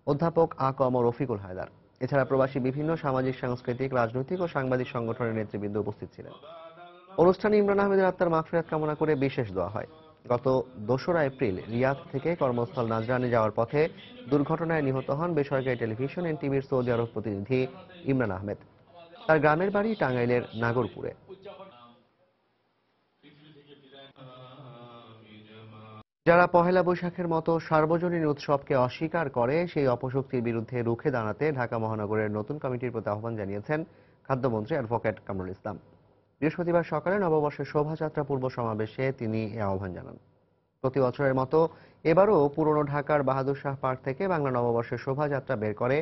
অধ্যাপক আ ক ম রফিকুল হায়দার। এছাড়া প্রবাসী বিভিন্ন সামাজিক, সাংস্কৃতিক, রাজনৈতিক ও সাংবাদিক সংগঠনের নেতৃবৃন্দ উপস্থিত ছিলেন। অনুষ্ঠানে ইমরান আহমেদের আত্মার মাগফিরাত কামনা করে বিশেষ দোয়া হয়। গত 2রা এপ্রিল রিয়াদ থেকে কর্মস্থল নাজরানে যাওয়ার পথে দুর্ঘটনায় নিহত হন বেসরকারি টেলিভিশন এনটিভির সৌদি আরব প্রতিনিধি ইমরান আহমেদ। তার গ্রামের বাড়ি টাঙ্গাইলের নাগরপুরে। যারা পহেলা বৈশাখের মতো সার্বজনীন উৎসবকে অস্বীকার করে, সেই অপশক্তির বিরুদ্ধে রুখে দাঁড়াতে ঢাকা মহানগরের নতুন কমিটির প্রতি আহ্বান জানিয়েছেন খাদ্যমন্ত্রী অ্যাডভোকেট কামরুল ইসলাম। বৃহস্পতিবার সকালে নববর্ষের শোভাযাত্রা পূর্ব সমাবেশে তিনি এ আহ্বান জানান। প্রতি বছরের মতো এবারও পুরনো ঢাকার বাহাদুর শাহ পার্ক থেকে বাংলা নববর্ষের শোভাযাত্রা বের করে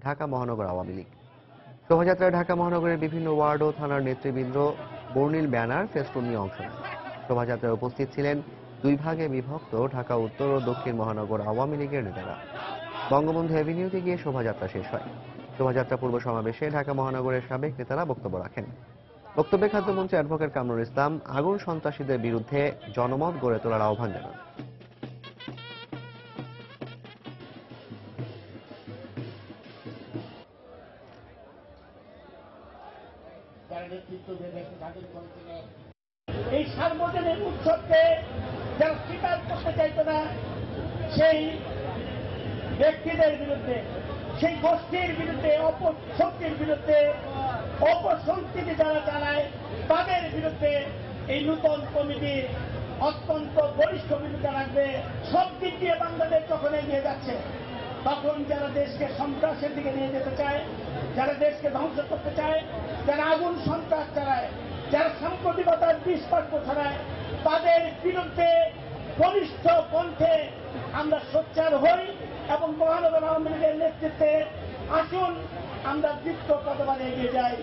ঢাকা মহানগর আওয়ামী লীগ। শোভাযাত্রায় ঢাকা মহানগরের বিভিন্ন ওয়ার্ড ও থানার নেতৃবৃন্দ বর্ণিল ব্যানার, ফেস্টুন নিয়ে অংশ নেন। শোভাযাত্রায় উপস্থিত ছিলেন 2 ভাগে বিভক্ত ঢাকা উত্তর ও দক্ষিণ মহানগর আওয়ামী লীগের নেতারা। বঙ্গবন্ধু অ্যাভিনিউতে গিয়ে শোভাযাত্রা শেষ হয়। শোভাযাত্রা পূর্ব সমাবেশে ঢাকা মহানগরের সাবেক নেতারা বক্তব্য রাখেন। বক্তব্যে খাদ্যমন্ত্রী অ্যাডভোকেট কামরুল ইসলাম আগুন সন্ত্রাসীদের বিরুদ্ধে জনমত গড়ে তোলার আহ্বান জানান। এই সার্বজনীন উৎসবকে যারা স্বীকার করতে চাইতো না, সেই ব্যক্তিদের বিরুদ্ধে, সেই গোষ্ঠীর বিরুদ্ধে, অপশক্তির বিরুদ্ধে, অপসংস্কৃতি যারা চালায় তাদের বিরুদ্ধে এই নূতন কমিটি অত্যন্ত বলিষ্ঠ ভূমিকা রাখবে। সব দিক দিয়ে বাংলাদেশ যখন এগিয়ে যাচ্ছে, তখন যারা দেশকে সন্ত্রাসের দিকে নিয়ে যেতে চায়, যারা দেশকে ধ্বংস করতে চায়, যারা আগুন সন্ত্রাস চালায়, যারা সাম্প্রতিকতার বিস্ফোরক ছড়ায়, তাদের বিরুদ্ধে বলিষ্ঠ কণ্ঠে আমরা সোচ্চার হই এবং মহানগর আওয়ামী লীগের নেতৃত্বে আসুন আমরা দীপ্ত পদবারে এগিয়ে যাই।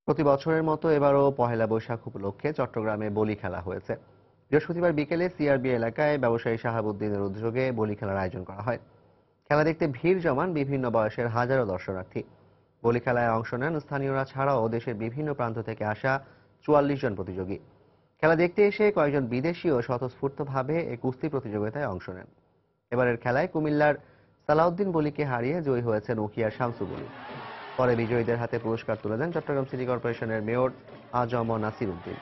প্রতি বছরের মতো এবারও পহেলা বৈশাখ উপলক্ষে চট্টগ্রামে বলি খেলা হয়েছে। বৃহস্পতিবার বিকেলে সিআরবি এলাকায় ব্যবসায়ী শাহাবুদ্দিনের উদ্যোগে বলি খেলার আয়োজন করা হয়। খেলা দেখতে ভিড় জমান বিভিন্ন বয়সের হাজারো দর্শনার্থী। বলি খেলায় অংশ নেন স্থানীয়রা ছাড়াও দেশের বিভিন্ন প্রান্ত থেকে আসা 44 জন প্রতিযোগী। খেলা দেখতে এসে কয়েকজন বিদেশিও স্বতঃস্ফূর্তভাবে এই কুস্তি প্রতিযোগিতায় অংশ নেন। এবারের খেলায় কুমিল্লার সালাউদ্দিন বলিকে হারিয়ে জয়ী হয়েছেন উখিয়ার শামসু বলি। পরে বিজয়ীদের হাতে পুরস্কার তুলে দেন চট্টগ্রাম সিটি কর্পোরেশনের মেয়র আজম নাসির উদ্দিন।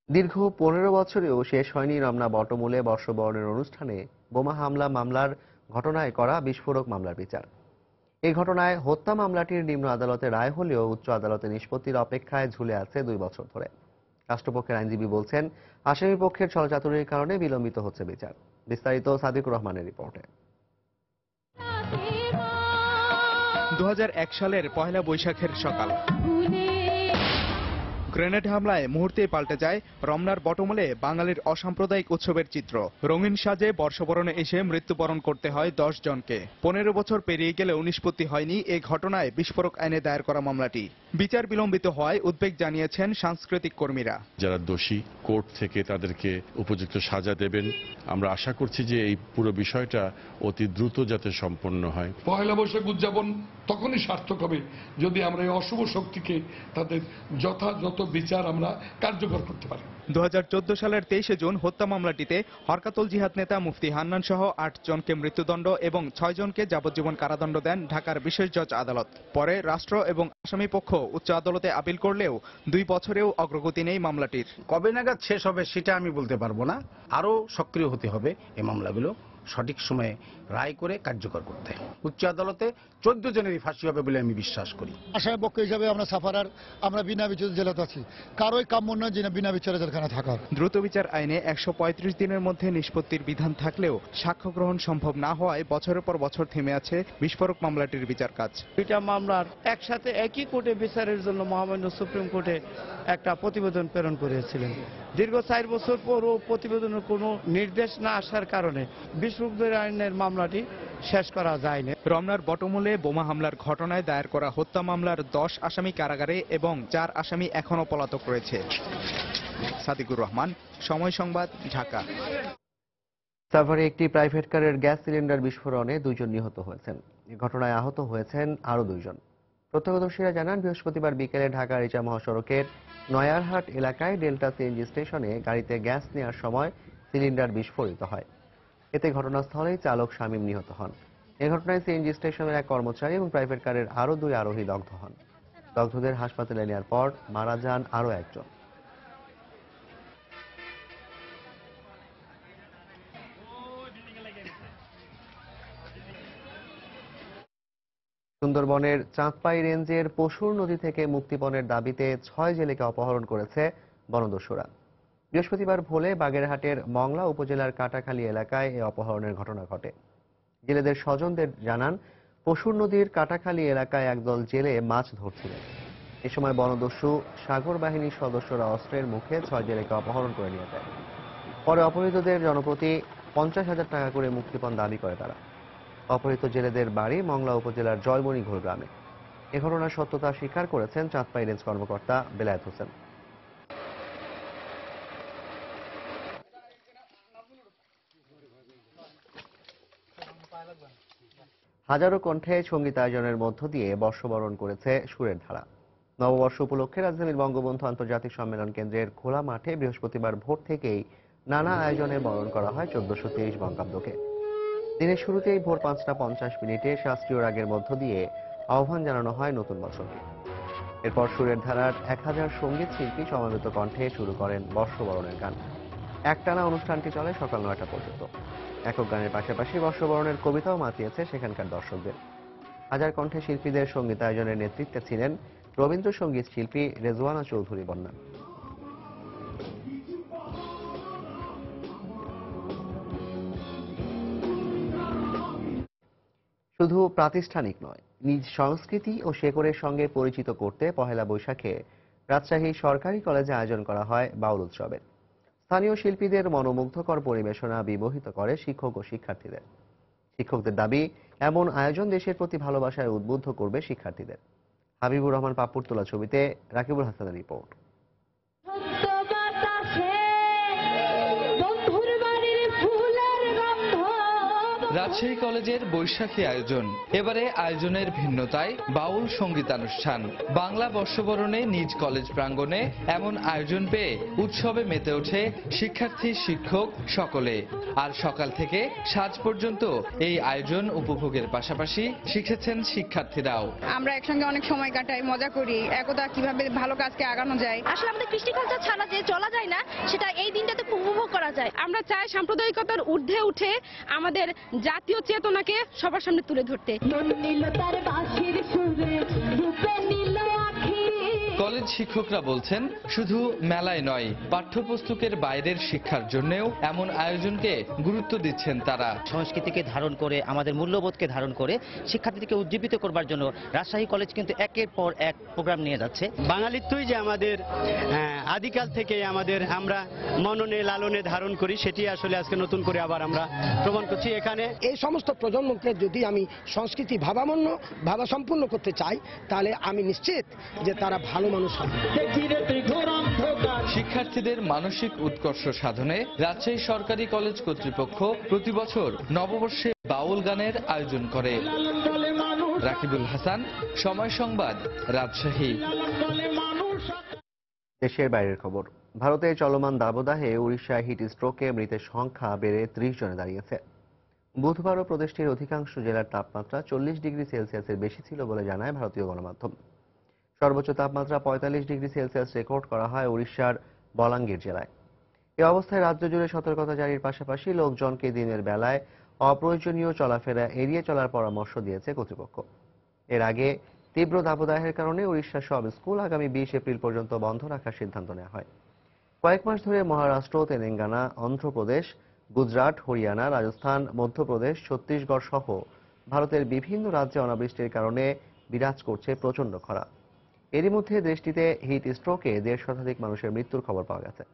দীর্ঘ 15 বছরেও শেষ হয়নি রমনা বটমূলে বর্ষবরণের অনুষ্ঠানে বোমা হামলা মামলার ঘটনায় করা বিস্ফোরক মামলার বিচার। এই ঘটনায় হত্যা মামলাটির নিম্ন আদালতে রায় হলেও উচ্চ আদালতে নিষ্পত্তির অপেক্ষায় ঝুলে আছে 2 বছর ধরে। রাষ্ট্রপক্ষের আইনজীবী বলছেন, আসামি পক্ষের ছলচাতুরির কারণে বিলম্বিত হচ্ছে বিচার। বিস্তারিত সাদিকুর রহমানের রিপোর্টে। 2001 সালের পহেলা বৈশাখের সকাল। গ্রেনেড হামলায় মুহূর্তেই পাল্টে যায় রমনার বটমূলে বাঙালির অসাম্প্রদায়িক উৎসবের চিত্র। রঙিন সাজে বর্ষবরণে এসে মৃত্যুবরণ করতে হয় 10 জনকে। 15 বছর পেরিয়ে গেলেও নিষ্পত্তি হয়নি এই ঘটনায় বিস্ফোরক আইনে দায়ের করা মামলাটি। বিচার বিলম্বিত হওয়ায় উদ্বেগ জানিয়েছেন সাংস্কৃতিক কর্মীরা। যারা দোষী কোর্ট থেকে তাদেরকে উপযুক্ত সাজা দেবেন। আমরা আশা করছি যে এই পুরো বিষয়টা অতি দ্রুত যাতে সম্পন্ন হয়। পয়লা বৈশাখ উদযাপন তখনই সার্থক হবে যদি আমরা এই অশুভ শক্তিকে তাদের যথাযথ বিচার আমরা কার্যকর করতে পারি। 2014 সালের 23 জুন হত্যা মামলাটিতে হরকাতুল জিহাদ নেতা মুফতি হান্নান সহ 8 জনকে মৃত্যুদণ্ড এবং 6 জনকে যাবজ্জীবন কারাদণ্ড দেন ঢাকার বিশেষ জজ আদালত। পরে রাষ্ট্র এবং আসামি পক্ষ উচ্চ আদালতে আপিল করলেও 2 বছরেও অগ্রগতি নেই মামলাটির। কবে নাগাদ শেষ হবে সেটা আমি বলতে পারবো না। আরো সক্রিয় হতে হবে এই মামলাগুলো সঠিক সময়ে রায় করে কার্যকর করতে। উচ্চ আদালতে 14 জনেরই ফাঁসি হবে বলে আমি বিশ্বাস করি। আসামি পক্ষ হিসাবে আমরা সাফারার, আমরা বিনা বিচারে জেলাতে আছি। কারোই কাম্য নয় যে বিনা বিচারে জেলখানা থাকার। দ্রুত বিচার আইনে 135 দিনের মধ্যে নিষ্পত্তির বিধান থাকলেও সাক্ষ্য গ্রহণ সম্ভব না হওয়ায় বছরের পর বছর থেমে আছে বিস্ফোরক মামলাটির বিচার কাজ। দুইটা মামলার একসাথে একই কোর্টে বিচারের জন্য মহামান্য সুপ্রিম কোর্টে একটা প্রতিবেদন প্রেরণ করেছিলেন। দীর্ঘ 4 বছর পরও প্রতিবেদনের কোনো নির্দেশ না আসার কারণে বিস্ফোরক আইনের মামলাটি শেষ করা যায়নি। রমনার বটমূলে বোমা হামলার ঘটনায় দায়ের করা হত্যা মামলার 10 আসামি কারাগারে এবং 4 আসামি এখনো পলাতক রয়েছে। সাদিকুর রহমান, সময় সংবাদ, ঢাকা। সাভারে একটি প্রাইভেট কারের গ্যাস সিলিন্ডার বিস্ফোরণে 2 জন নিহত হয়েছেন। এই ঘটনায় আহত হয়েছেন আরও 2 জন। প্রত্যক্ষদর্শীরা জানান, বৃহস্পতিবার বিকেলে ঢাকা রিচা মহাসড়কের নয়ারহাট এলাকায় ডেল্টা সিএনজি স্টেশনে গাড়িতে গ্যাস নেওয়ার সময় সিলিন্ডার বিস্ফোরিত হয়। এতে ঘটনাস্থলেই চালক শামীম নিহত হন। এ ঘটনায় সিএনজি স্টেশনের এক কর্মচারী এবং প্রাইভেট কারের আরও 2 আরোহী দগ্ধ হন। দগ্ধদের হাসপাতালে নেওয়ার পর মারা যান আরও একজন। সুন্দরবনের চাঁদপাই রেঞ্জের পশুর নদী থেকে মুক্তিপণের দাবিতে 6 জেলেকে অপহরণ করেছে বনদস্যুরা। বৃহস্পতিবার ভোরে বাগেরহাটের মংলা উপজেলার কাটাখালী এলাকায় এ অপহরণের ঘটনা ঘটে। জেলেদের স্বজনদের জানান, পশুর নদীর কাটাখালী এলাকায় একদল জেলে মাছ ধরছিলেন। এ সময় বনদস্যু সাগর বাহিনীর সদস্যরা অস্ত্রের মুখে 6 জেলেকে অপহরণ করে নিয়ে যায়। পরে অপহৃতদের জনপ্রতি 50,000 টাকা করে মুক্তিপণ দাবি করে তারা। অপহৃত জেলেদের বাড়ি মংলা উপজেলার জয়মণি ঘোল গ্রামে। এ ঘটনার সত্যতা স্বীকার করেছেন চাঁদপাই রেঞ্জ কর্মকর্তা বেলায়েত হোসেন। হাজারো কণ্ঠে সঙ্গীতায়োজনের মধ্য দিয়ে বর্ষবরণ করেছে সুরের ধারা। নববর্ষ উপলক্ষে রাজধানীর বঙ্গবন্ধু আন্তর্জাতিক সম্মেলন কেন্দ্রের খোলা মাঠে বৃহস্পতিবার ভোর থেকেই নানা আয়োজনে বরণ করা হয় 1423 বঙ্গাব্দকে। দিনের শুরুতেই ভোর 5টা 50 মিনিটে শাস্ত্রীয় রাগের মধ্য দিয়ে আহ্বান জানানো হয় নতুন বছরকে। এরপর সুরের ধারার 1000 সঙ্গীত শিল্পী সমবেত কণ্ঠে শুরু করেন বর্ষবরণের গান। একটানা অনুষ্ঠানটি চলে সকাল 9টা পর্যন্ত। একক গানের পাশাপাশি বর্ষবরণের কবিতাও মাতিয়েছে সেখানকার দর্শকদের। হাজার কণ্ঠে শিল্পীদের সঙ্গীতায়োজনের নেতৃত্বে ছিলেন রবীন্দ্রসঙ্গীত শিল্পী রেজওয়ানা চৌধুরী বন্যা। শুধু প্রাতিষ্ঠানিক নয়, নিজ সংস্কৃতি ও শেকড়ের সঙ্গে পরিচিত করতে পহেলা বৈশাখে রাজশাহী সরকারি কলেজে আয়োজন করা হয় বাউল উৎসবের। স্থানীয় শিল্পীদের মনোমুগ্ধকর পরিবেশনা বিমোহিত করে শিক্ষক ও শিক্ষার্থীদের। শিক্ষকদের দাবি, এমন আয়োজন দেশের প্রতি ভালোবাসায় উদ্বুদ্ধ করবে শিক্ষার্থীদের। হাবিবুর রহমান পাপ্পুর তোলা ছবিতে রাকিবুল হাসানের রিপোর্ট। রাজশাহী কলেজের বৈশাখী আয়োজন। এবারে আয়োজনের ভিন্নতায় বাউল সঙ্গীতানুষ্ঠান। বাংলা বর্ষবরণে নিজ কলেজ প্রাঙ্গণে এমন আয়োজন পেয়ে উৎসবে মেতে ওঠে শিক্ষার্থী, শিক্ষক সকলে। আর সকাল থেকে সাঁঝ পর্যন্ত এই আয়োজন উপভোগের পাশাপাশি শিখেছেন শিক্ষার্থীরাও। আমরা একসঙ্গে অনেক সময় কাটাই, মজা করি, একতা কিভাবে ভালো কাজকে আগানো যায়। আসলে আমাদের কৃষ্টি কালচার ছাড়া যে চলা যায় না, সেটা এই দিনটাতে উপভোগ করা যায়। আমরা চাই সাম্প্রদায়িকতার ঊর্ধ্বে উঠে আমাদের জাতীয় চেতনাকে সবার সামনে তুলে ধরতে। কলেজ শিক্ষকরা বলছেন, শুধু মেলায় নয়, পাঠ্যপুস্তকের বাইরের শিক্ষার জন্যও এমন আয়োজনকে গুরুত্ব দিচ্ছেন তারা। সংস্কৃতিকে ধারণ করে, আমাদের মূল্যবোধকে ধারণ করে শিক্ষার্থীদেরকে উজ্জীবিত করবার জন্য রাজশাহী কলেজ কিন্তু একের পর এক প্রোগ্রাম নিয়ে যাচ্ছে। বাঙালিত্বই যে আমাদের আদিকাল থেকে আমরা মননে লালনে ধারণ করি, সেটি আসলে আজকে নতুন করে আবার আমরা প্রমাণ করছি এখানে। এই সমস্ত প্রজন্মকে যদি আমি সংস্কৃতি ভাবাসম্পন্ন করতে চাই, তাহলে আমি নিশ্চিত যে তারা ভালো মানুষ হবে। শিক্ষার্থীদের মানসিক উৎকর্ষ সাধনে রাজশাহী সরকারি কলেজ কর্তৃপক্ষ প্রতি বছর নববর্ষে বাউল গানের আয়োজন করে। রাকিবুল হাসান, সময় সংবাদ, রাজশাহী। দেশের বাইরের খবর। ভারতে চলমান দাবদাহে উড়িষ্যায় হিট স্ট্রোকে মৃতের সংখ্যা বেড়ে 30 জনে দাঁড়িয়েছে। বুধবারও প্রদেশটির অধিকাংশ জেলার তাপমাত্রা 40 ডিগ্রি সেলসিয়াসের বেশি ছিল বলে জানায় ভারতীয় গণমাধ্যম। সর্বোচ্চ তাপমাত্রা 45 ডিগ্রি সেলসিয়াস রেকর্ড করা হয় উড়িষ্যার বলাঙ্গীর জেলায়। এ অবস্থায় রাজ্য জুড়ে সতর্কতা জারির পাশাপাশি লোকজনকে দিনের বেলায় অপ্রয়োজনীয় চলাফেরা এড়িয়ে চলার পরামর্শ দিয়েছে কর্তৃপক্ষ। এর আগে তীব্র দাবদাহের কারণে উড়িষ্যার সব স্কুল আগামী 20 এপ্রিল পর্যন্ত বন্ধ রাখার সিদ্ধান্ত নেওয়া হয়। কয়েক মাস ধরে মহারাষ্ট্র, তেলেঙ্গানা, অন্ধ্রপ্রদেশ, গুজরাট, হরিয়ানা, রাজস্থান, মধ্যপ্রদেশ, ছত্তিশগড় সহ ভারতের বিভিন্ন রাজ্যে অনাবৃষ্টির কারণে বিরাজ করছে প্রচণ্ড খরা। এরই মধ্যে দেশটিতে হিট স্ট্রোকে 1.5 শতাধিক মানুষের মৃত্যুর খবর পাওয়া গেছে।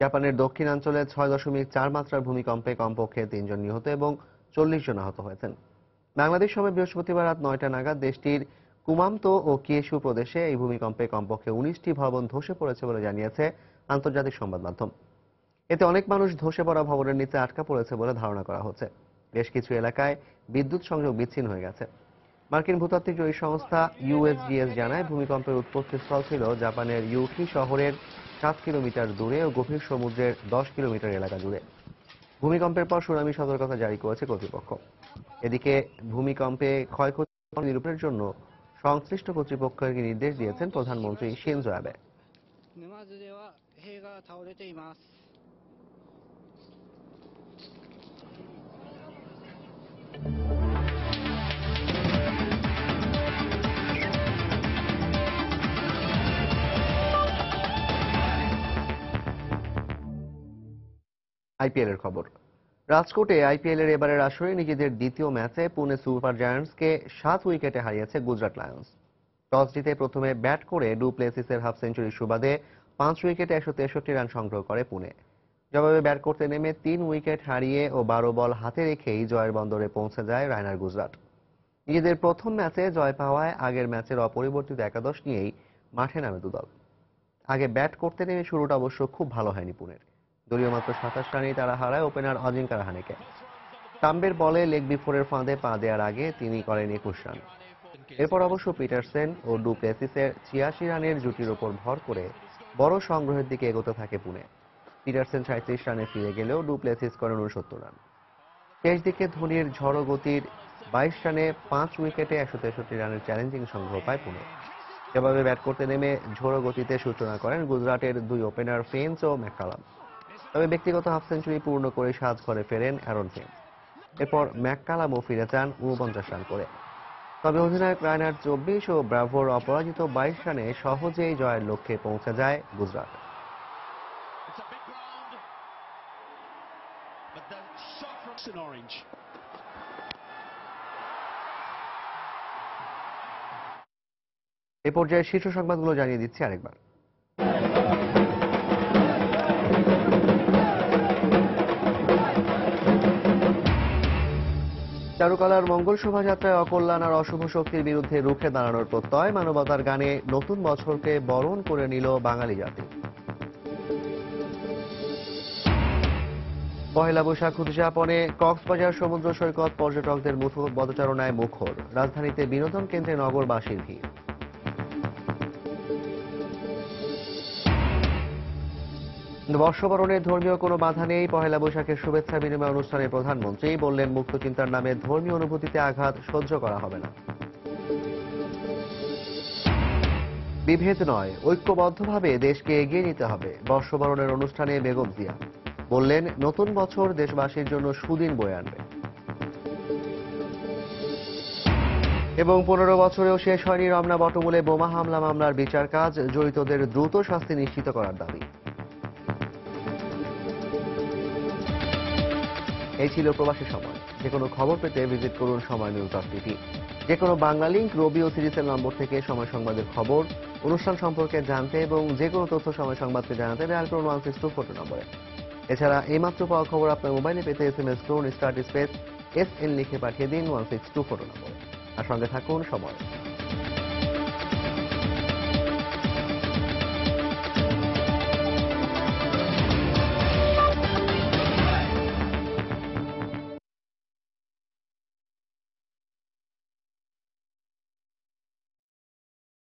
জাপানের দক্ষিণাঞ্চলে 6.4 মাত্রার ভূমিকম্পে কমপক্ষে 3 জন নিহত এবং 40 জন আহত হয়েছেন। বাংলাদেশ সময় বৃহস্পতিবার রাত 9টা নাগাদ দেশটির কুমামতো ও কিয়েশু প্রদেশে এই ভূমিকম্পে কমপক্ষে 19টি ভবন ধসে পড়েছে বলে জানিয়েছে আন্তর্জাতিক সংবাদ মাধ্যম। এতে অনেক মানুষ ধসে পড়া ভবনের নিচে আটকা পড়েছে বলে ধারণা করা হচ্ছে। বেশ কিছু এলাকায় বিদ্যুৎ সংযোগ বিচ্ছিন্ন হয়ে গেছে। মার্কিন ভূতাত্ত্বিক জরিপ সংস্থা USGS জানায়, ভূমিকম্পের উৎপত্তিস্থল ছিল জাপানের ইউকি শহরের 7 কিলোমিটার দূরে ও গভীর সমুদ্রের 10 কিলোমিটার এলাকা জুড়ে। ভূমিকম্পের পর সুনামি সতর্কতা জারি করেছে কর্তৃপক্ষ। এদিকে ভূমিকম্পে ক্ষয়ক্ষতি নিরূপণের জন্য সংশ্লিষ্ট কর্তৃপক্ষকে নির্দেশ দিয়েছেন প্রধানমন্ত্রী শিনজো অ্যাবে। আইপিএলের খবর। রাজকোটে আইপিএলের এবারের আসরে নিজেদের দ্বিতীয় ম্যাচে পুনে সুপার জায়ান্টসকে 7 উইকেটে হারিয়েছে গুজরাট লায়ন্স। টস জিতে প্রথমে ব্যাট করে ডু প্লেসিসের হাফ সেঞ্চুরির সুবাদে 5 উইকেটে 163 রান সংগ্রহ করে পুনে। জবাবে ব্যাট করতে নেমে 3 উইকেট হারিয়ে ও 12 বল হাতে রেখেই জয়ের বন্দরে পৌঁছে যায় রায়নার গুজরাট। নিজেদের প্রথম ম্যাচে জয় পাওয়ায় আগের ম্যাচের অপরিবর্তিত একাদশ নিয়েই মাঠে নামে দুদল। আগে ব্যাট করতে নেমে শুরুটা অবশ্য খুব ভালো হয়নি পুনের। দলীয় মাত্র 27 রানেই তারা হারায় ওপেনার অজিঙ্কা রাহানেকে। তাম্বের বলে লেগ বিফোরের ফাঁদে পা দেওয়ার আগে তিনি করেন 21 রান। এরপর অবশ্য পিটারসেন ও ডু প্লেসিসের 86 রানের জুটির ওপর ভর করে বড় সংগ্রহের দিকে এগোতে থাকে পুনে। পিটারসেন 37 রানে ফিরে গেলেও ডু প্লেসিস করেন 69 রান। শেষ দিকে ধোনির ঝড়ো গতির 22 রানে 5 উইকেটে 163 রানের চ্যালেঞ্জিং সংগ্রহ পায় পুনে। এভাবে ব্যাট করতে নেমে ঝোড়ো গতিতে সূচনা করেন গুজরাটের 2 ওপেনার ফেন্স ও ম্যাককালাম। তবে ব্যক্তিগত হাফ সেঞ্চুরি পূর্ণ করে সাজ ঘরে ফেরেন অ্যারন ফেন্স। এরপর ম্যাককালামও ফিরে যান 49 রান করে। তবে অধিনায়ক রায়নার 24 ও ব্রাভোর অপরাজিত 22 রানে সহজেই জয়ের লক্ষ্যে পৌঁছে যায় গুজরাট। এ পর্যায়ে শীর্ষ সংবাদগুলো জানিয়ে দিচ্ছি আরেকবার। চারুকলার মঙ্গল শোভাযাত্রায় অকল্যাণ আর অশুভ শক্তির বিরুদ্ধে রুখে দাঁড়ানোর প্রত্যয়, মানবতার গানে নতুন বছরকে বরণ করে নিল বাঙালি জাতি। পহেলা বৈশাখ উদযাপনে কক্সবাজার সমুদ্র সৈকত পর্যটকদের পদচারণায় মুখর, রাজধানীতে বিনোদন কেন্দ্রে নগরবাসীর ভিড়। বর্ষবরণের ধর্মীয় কোনো বাধা নেই, পহেলা বৈশাখের শুভেচ্ছা বিনিময় অনুষ্ঠানে প্রধানমন্ত্রী বললেন, মুক্ত চিন্তার নামে ধর্মীয় অনুভূতিতে আঘাত সহ্য করা হবে না। বিভেদ নয়, ঐক্যবদ্ধভাবে দেশকে এগিয়ে নিতে হবে, বর্ষবরণের অনুষ্ঠানে বেগম জিয়া বললেন, নতুন বছর দেশবাসীর জন্য সুদিন বয়ে আনবে। এবং 15 বছরেও শেষ হয়নি রমনা বটমূলে বোমা হামলা মামলার বিচার কাজ, জড়িতদের দ্রুত শাস্তি নিশ্চিত করার দাবি। এই ছিল প্রবাসী সময়। যে কোনো খবর পেতে ভিজিট করুন সময়নিউজ.টিভি। যে কোনো বাংলা লিংক, রবি ও সিরিজের নম্বর থেকে সময় সংবাদের খবর, অনুষ্ঠান সম্পর্কে জানতে এবং যে কোনো তথ্য সময় সংবাদকে জানাতে ডায়াল করুন 16242 নম্বরে। এছাড়া এইমাত্র পাওয়া খবর আপনার মোবাইলে পেতে SMS করুন *SN লিখে পাঠিয়ে দিন 16242 নম্বরে। আর সঙ্গে থাকুন সময়।